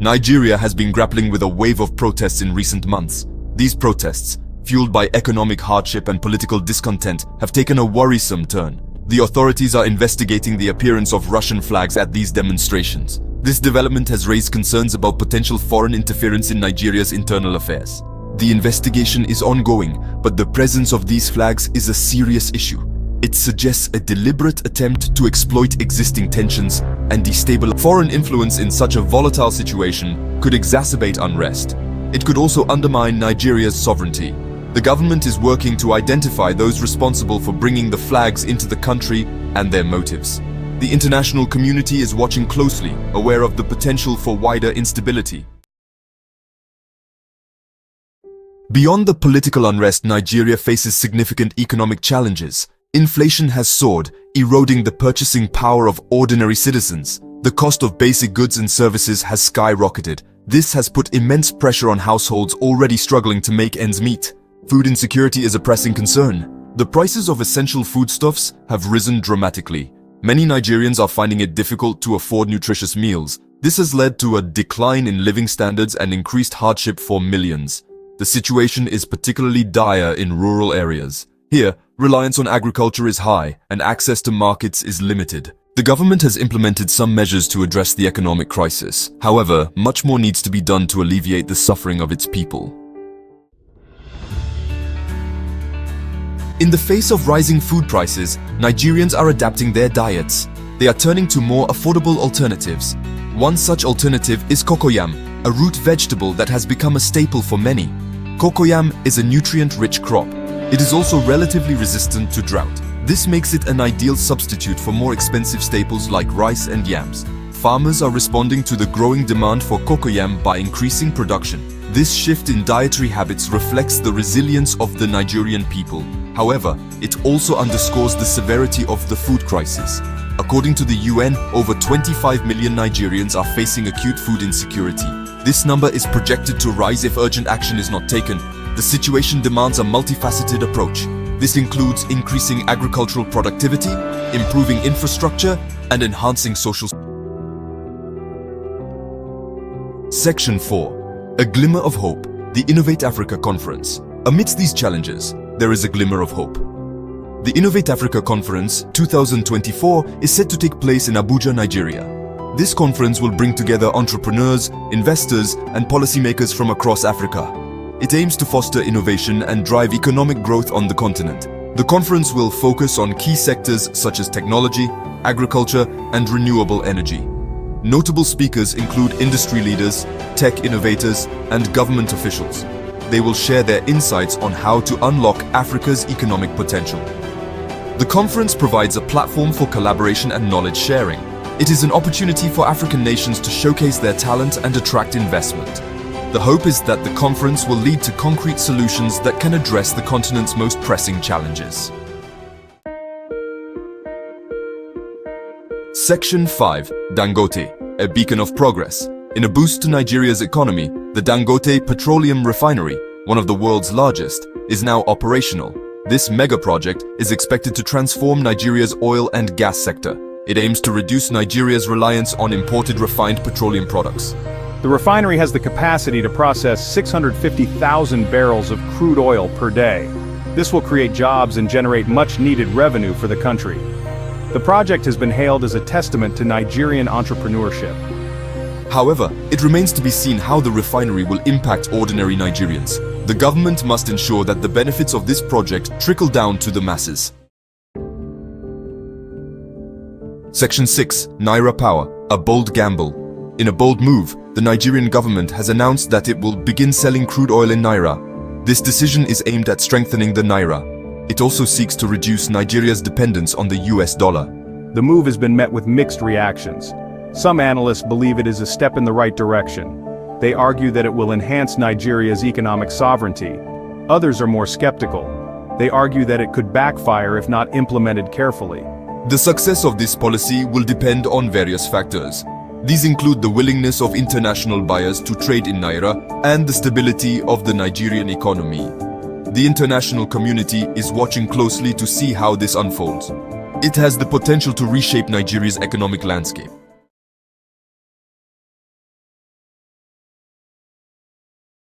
Nigeria has been grappling with a wave of protests in recent months. These protests, fueled by economic hardship and political discontent, have taken a worrisome turn. The authorities are investigating the appearance of Russian flags at these demonstrations. This development has raised concerns about potential foreign interference in Nigeria's internal affairs. The investigation is ongoing, but the presence of these flags is a serious issue. It suggests a deliberate attempt to exploit existing tensions and destabilize. Foreign influence in such a volatile situation could exacerbate unrest. It could also undermine Nigeria's sovereignty. The government is working to identify those responsible for bringing the flags into the country and their motives. The international community is watching closely, aware of the potential for wider instability. Beyond the political unrest, Nigeria faces significant economic challenges. Inflation has soared, eroding the purchasing power of ordinary citizens. The cost of basic goods and services has skyrocketed. This has put immense pressure on households already struggling to make ends meet. Food insecurity is a pressing concern. The prices of essential foodstuffs have risen dramatically. Many Nigerians are finding it difficult to afford nutritious meals. This has led to a decline in living standards and increased hardship for millions. The situation is particularly dire in rural areas. Here, reliance on agriculture is high and access to markets is limited. The government has implemented some measures to address the economic crisis. However, much more needs to be done to alleviate the suffering of its people. In the face of rising food prices, Nigerians are adapting their diets. They are turning to more affordable alternatives. One such alternative is cocoyam, a root vegetable that has become a staple for many. Cocoyam is a nutrient-rich crop. It is also relatively resistant to drought. This makes it an ideal substitute for more expensive staples like rice and yams. Farmers are responding to the growing demand for cocoyam by increasing production. This shift in dietary habits reflects the resilience of the Nigerian people. However, it also underscores the severity of the food crisis. According to the UN, over 25 million Nigerians are facing acute food insecurity. This number is projected to rise if urgent action is not taken. The situation demands a multifaceted approach. This includes increasing agricultural productivity, improving infrastructure, and enhancing social. Section 4. A Glimmer of Hope, the Innovate Africa Conference. Amidst these challenges, there is a glimmer of hope. The Innovate Africa Conference 2024 is set to take place in Abuja, Nigeria. This conference will bring together entrepreneurs, investors, and policymakers from across Africa. It aims to foster innovation and drive economic growth on the continent. The conference will focus on key sectors such as technology, agriculture, and renewable energy. Notable speakers include industry leaders, tech innovators, and government officials. They will share their insights on how to unlock Africa's economic potential. The conference provides a platform for collaboration and knowledge sharing. It is an opportunity for African nations to showcase their talent and attract investment. The hope is that the conference will lead to concrete solutions that can address the continent's most pressing challenges. Section 5. Dangote, a beacon of progress. In a boost to Nigeria's economy, the Dangote Petroleum Refinery, one of the world's largest, is now operational. This mega project is expected to transform Nigeria's oil and gas sector. It aims to reduce Nigeria's reliance on imported refined petroleum products. The refinery has the capacity to process 650,000 barrels of crude oil per day. This will create jobs and generate much-needed revenue for the country. The project has been hailed as a testament to Nigerian entrepreneurship. However, it remains to be seen how the refinery will impact ordinary Nigerians. The government must ensure that the benefits of this project trickle down to the masses. Section 6. Naira Power, a bold gamble. In a bold move, the Nigerian government has announced that it will begin selling crude oil in Naira. This decision is aimed at strengthening the Naira. It also seeks to reduce Nigeria's dependence on the US dollar. The move has been met with mixed reactions. Some analysts believe it is a step in the right direction. They argue that it will enhance Nigeria's economic sovereignty. Others are more skeptical. They argue that it could backfire if not implemented carefully. The success of this policy will depend on various factors. These include the willingness of international buyers to trade in Naira and the stability of the Nigerian economy. The international community is watching closely to see how this unfolds. It has the potential to reshape Nigeria's economic landscape.